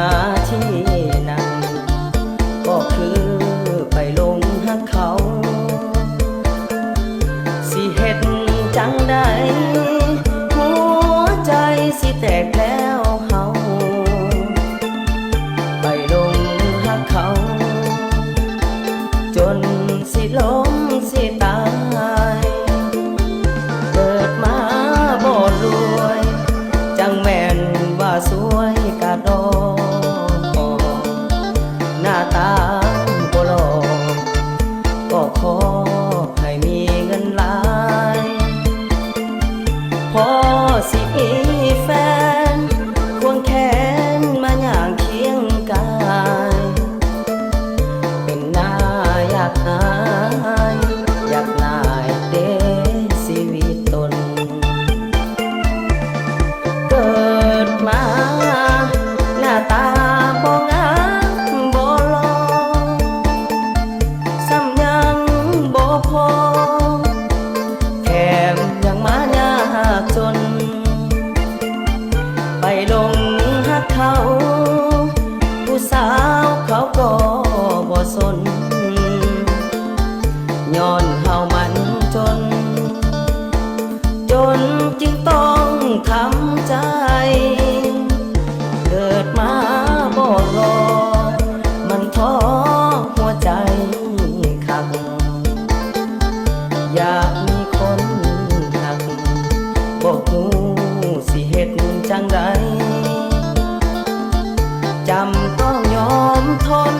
าที่นั่นก็คือไปลงหักเขาสิเฮ็ดจังใดหัวใจสิแตกแล้วเฮาไปลงหักเขาจนสิล้มสิตายเกิดมาบ่รวยจังแม่นว่าสวยกะดอกหน้าตาบ่หล่อก็ขอให้มีเงินหลายพอสิมีแฟนควงแขนมาย่างเคียงกายเป็นหน้าอยากอายอยากนายเดชีวิตตนเกิดมาหน้าตาบ่งามบ่หล่อซ้ำยังบ่พอแถมยังมายากจนไปลงหักเขาผู้สาวเขาก็บ่สนย้อนเฮามันจนจึงต้องทำใจเกิดมาบ่รอมันท้อหัวใจคักอยากมีคนหักบ่ฮู้สิเฮ็ดจังใดจำต้องยอมทน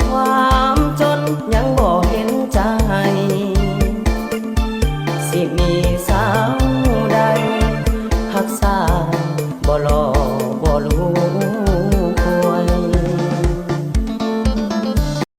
ความจนยังบ่เห็นใจสิมีสาวใดหักษาบ่หล่อบ่รว